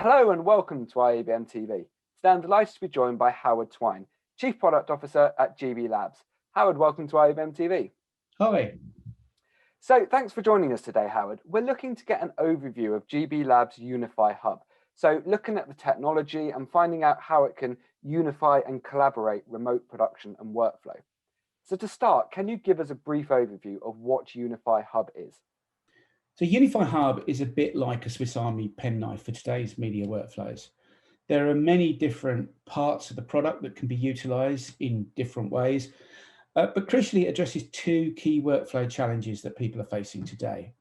Hello and welcome to IABM TV. Today I'm delighted to be joined by Howard Twine, Chief Product Officer at GB Labs. Howard, welcome to IABM TV. Hi. So thanks for joining us today, Howard. We're looking to get an overview of GB Labs Unify Hub. So looking at the technology and finding out how it can unify and collaborate remote production and workflow. So to start, can you give us a brief overview of what Unify Hub is? So Unify Hub is a bit like a Swiss Army penknife for today's media workflows. There are many different parts of the product that can be utilized in different ways, but crucially it addresses two key workflow challenges that people are facing today.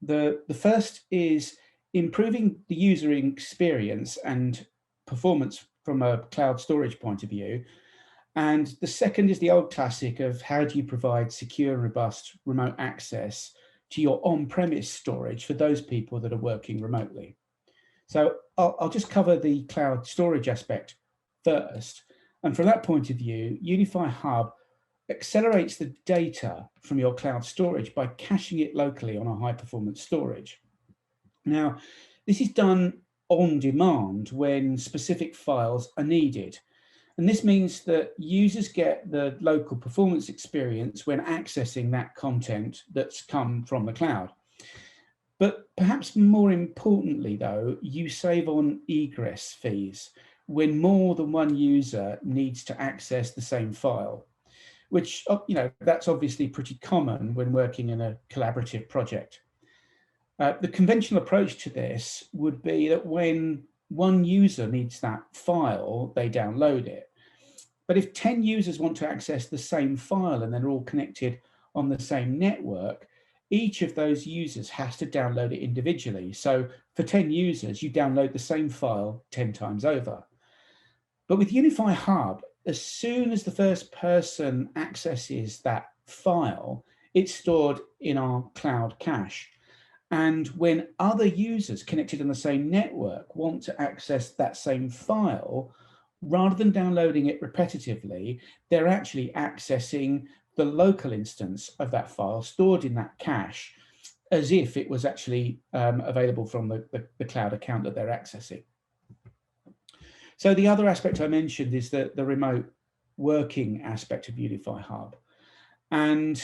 The first is improving the user experience and performance from a cloud storage point of view. And the second is the old classic of how do you provide secure and robust remote access to your on-premise storage for those people that are working remotely. So I'll just cover the cloud storage aspect first. And from that point of view, Unify Hub accelerates the data from your cloud storage by caching it locally on a high-performance storage. Now, this is done on demand when specific files are needed. And this means that users get the local performance experience when accessing that content that's come from the cloud. But perhaps more importantly, though, you save on egress fees when more than one user needs to access the same file, which, that's obviously pretty common when working in a collaborative project. The conventional approach to this would be that when one user needs that file, they download it. But if 10 users want to access the same file and they're all connected on the same network, each of those users has to download it individually. So for 10 users, you download the same file 10 times over. But with Unify Hub, as soon as the first person accesses that file, it's stored in our cloud cache. And when other users connected on the same network want to access that same file, rather than downloading it repetitively, they're actually accessing the local instance of that file stored in that cache as if it was actually available from the cloud account that they're accessing. So the other aspect I mentioned is the remote working aspect of Unify Hub. And,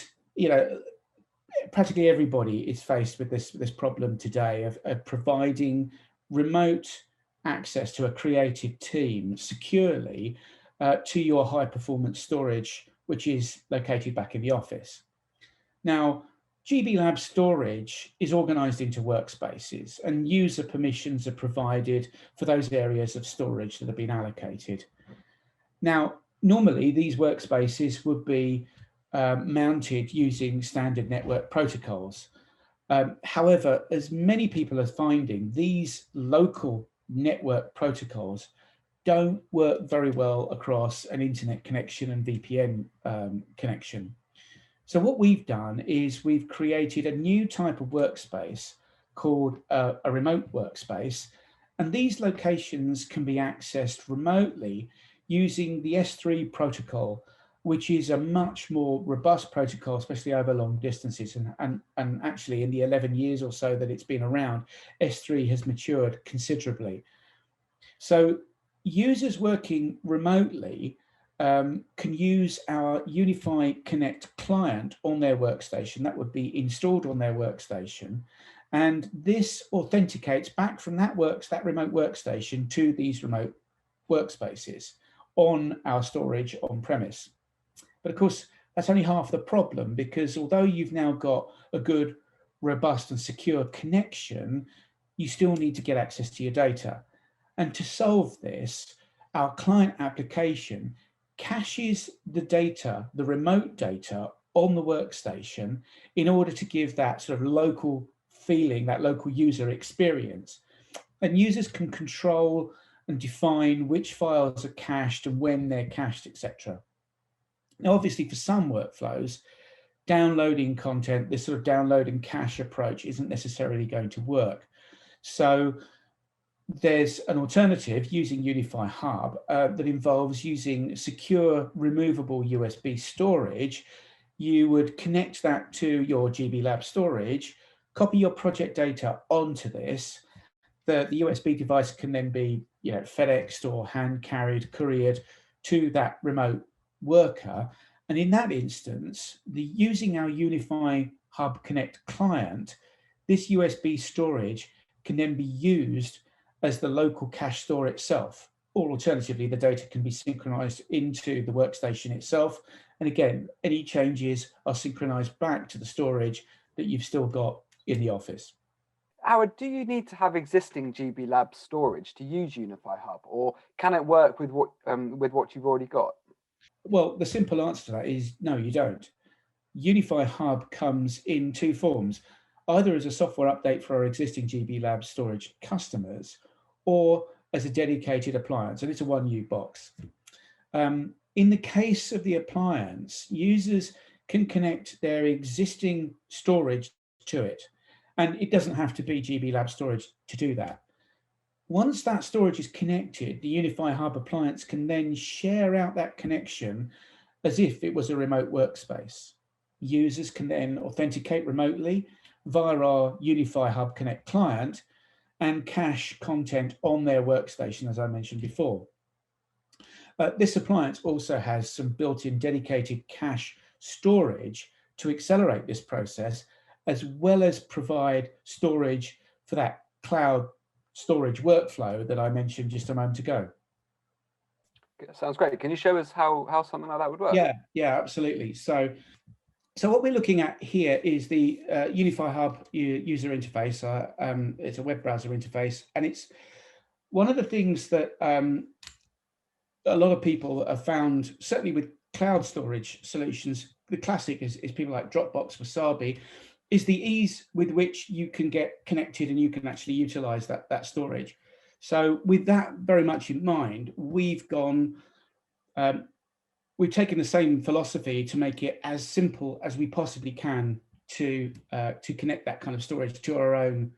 practically everybody is faced with this problem today of providing remote access to a creative team securely to your high performance storage, which is located back in the office. Now, GB Lab storage is organized into workspaces and user permissions are provided for those areas of storage that have been allocated. Now, normally these workspaces would be mounted using standard network protocols. However, as many people are finding, these local network protocols don't work very well across an internet connection and VPN connection. So what we've done is we've created a new type of workspace called a remote workspace. And these locations can be accessed remotely using the S3 protocol, which is a much more robust protocol, especially over long distances. And actually in the 11 years or so that it's been around, S3 has matured considerably. So users working remotely can use our Unify Connect client on their workstation. That would be installed on their workstation. And this authenticates back from that remote workstation to these remote workspaces on our storage on premise. But of course, that's only half the problem, because although you've now got a good, robust and secure connection, you still need to get access to your data. And to solve this, our client application caches the data, the remote data on the workstation in order to give that sort of local feeling, that local user experience. And users can control and define which files are cached and when they're cached, etc. Now, obviously, for some workflows, downloading content, this sort of download and cache approach isn't necessarily going to work. So there's an alternative using Unify Hub that involves using secure removable USB storage. You would connect that to your GB Lab storage, copy your project data onto this, the USB device can then be, FedExed or hand carried, couriered to that remote worker. And in that instance, using our Unify Hub Connect client, this USB storage can then be used as the local cache store itself, or alternatively, the data can be synchronized into the workstation itself. And again, any changes are synchronized back to the storage that you've still got in the office. Howard, do you need to have existing GB Lab storage to use Unify Hub, or can it work with what you've already got? Well, the simple answer to that is no, you don't. Unify Hub comes in two forms, either as a software update for our existing GB Lab storage customers, or as a dedicated appliance, and it's a 1U box. In the case of the appliance, users can connect their existing storage to it, and it doesn't have to be GB Lab storage to do that. Once that storage is connected, the Unify Hub appliance can then share out that connection as if it was a remote workspace. Users can then authenticate remotely via our Unify Hub Connect client and cache content on their workstation, as I mentioned before. This appliance also has some built-in dedicated cache storage to accelerate this process, as well as provide storage for that cloud storage workflow that I mentioned just a moment ago. Sounds great. Can you show us how something like that would work? Yeah, absolutely. So what we're looking at here is the Unify Hub user interface. It's a web browser interface, and it's one of the things that a lot of people have found, certainly with cloud storage solutions. The classic is people like Dropbox, Wasabi, is the ease with which you can get connected and you can actually utilize that storage. So with that very much in mind, we've taken the same philosophy to make it as simple as we possibly can to connect that kind of storage to our own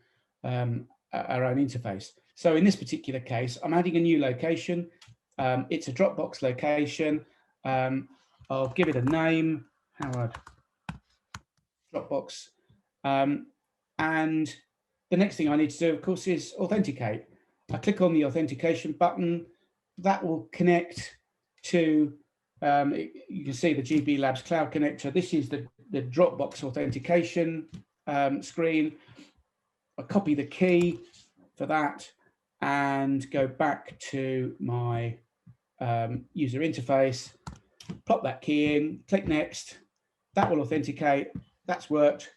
interface. So in this particular case, I'm adding a new location. It's a Dropbox location. I'll give it a name, Howard Dropbox. And the next thing I need to do, of course, is authenticate. I click on the authentication button. That will connect to, you can see the GB Labs Cloud Connector. This is the Dropbox authentication screen. I copy the key for that and go back to my user interface, plop that key in, click next. That will authenticate. That's worked.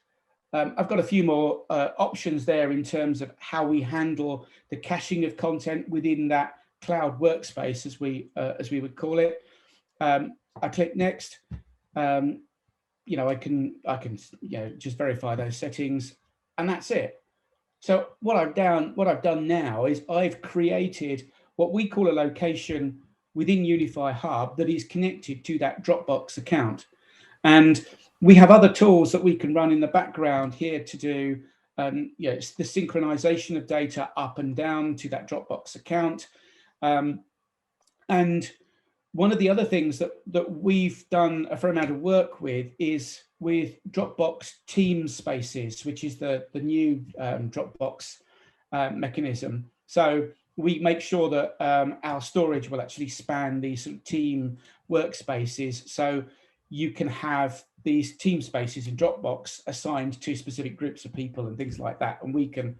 I've got a few more options there in terms of how we handle the caching of content within that cloud workspace, as we would call it. I click next. I can just verify those settings, and that's it. So what I've done now is I've created what we call a location within Unify Hub that is connected to that Dropbox account. And we have other tools that we can run in the background here to do it's the synchronization of data up and down to that Dropbox account. And one of the other things that we've done a fair amount of work with is with Dropbox team spaces, which is the new Dropbox mechanism. So we make sure that our storage will actually span these sort of team workspaces. So you can have these team spaces in Dropbox assigned to specific groups of people and things like that. And we can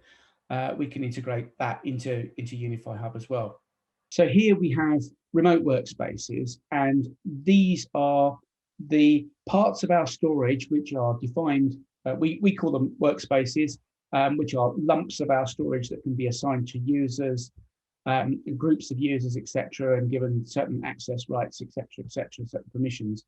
integrate that into Unify Hub as well. So here we have remote workspaces, and these are the parts of our storage which are defined. We call them workspaces, which are lumps of our storage that can be assigned to users, groups of users, etc., and given certain access rights, etc., certain permissions.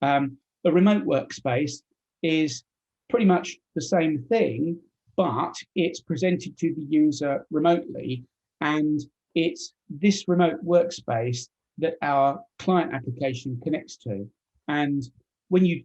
A remote workspace is pretty much the same thing, but it's presented to the user remotely, and it's this remote workspace that our client application connects to. And when you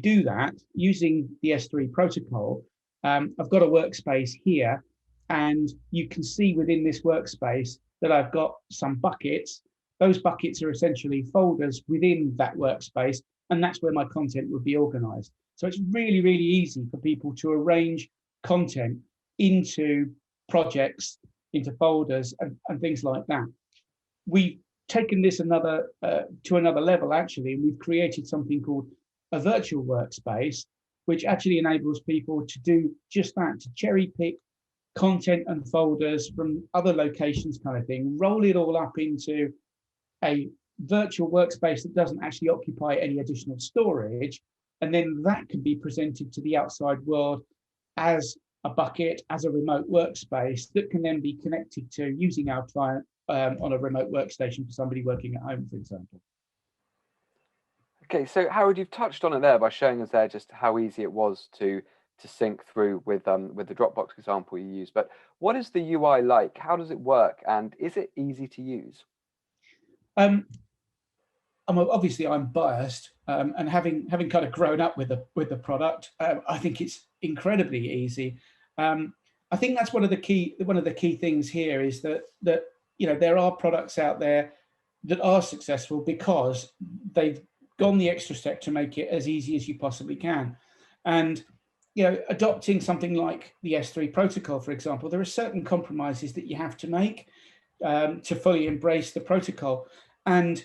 do that using the S3 protocol, I've got a workspace here, and you can see within this workspace that I've got some buckets. Those buckets are essentially folders within that workspace, and that's where my content would be organized. So it's really, really easy for people to arrange content into projects into folders and things like that. We've taken this to another level, actually, and we've created something called a virtual workspace, which actually enables people to do just that, to cherry pick content and folders from other locations kind of thing, roll it all up into a virtual workspace that doesn't actually occupy any additional storage. And then that can be presented to the outside world as a bucket, as a remote workspace that can then be connected to using our client on a remote workstation for somebody working at home, for example. Okay, so Howard, you've touched on it there by showing us there just how easy it was to sync through with the Dropbox example you used. But what is the UI like? How does it work? And is it easy to use? Obviously I'm biased, and having kind of grown up with the product, I think it's incredibly easy. I think that's one of the key things here is that there are products out there that are successful because they've gone the extra step to make it as easy as you possibly can. And adopting something like the S3 protocol, for example, there are certain compromises that you have to make to fully embrace the protocol. And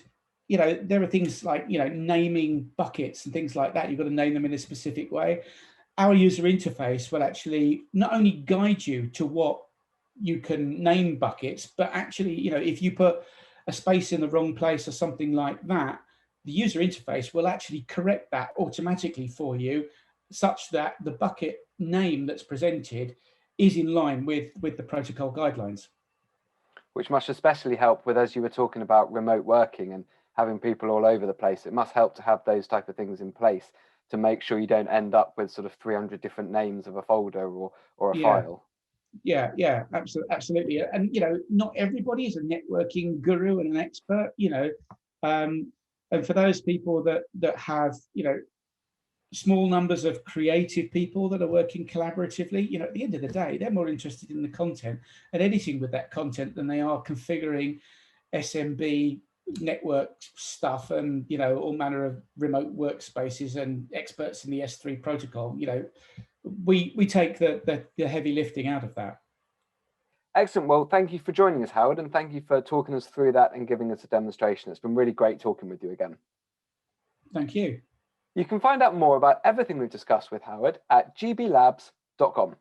there are things like naming buckets and things like that. You've got to name them in a specific way. Our user interface will actually not only guide you to what you can name buckets, but actually, if you put a space in the wrong place or something like that, the user interface will actually correct that automatically for you, such that the bucket name that's presented is in line with the protocol guidelines. Which must especially help with, as you were talking about, remote working and having people all over the place. It must help to have those type of things in place to make sure you don't end up with sort of 300 different names of a folder or a file. Yeah, absolutely. And not everybody is a networking guru and an expert. And for those people that have small numbers of creative people that are working collaboratively, at the end of the day, they're more interested in the content and editing with that content than they are configuring SMB network stuff and all manner of remote workspaces and experts in the S3 protocol. We take the heavy lifting out of that. Excellent. Well, thank you for joining us, Howard, and thank you for talking us through that and giving us a demonstration. It's been really great talking with you again. Thank you. You can find out more about everything we've discussed with Howard at gblabs.com.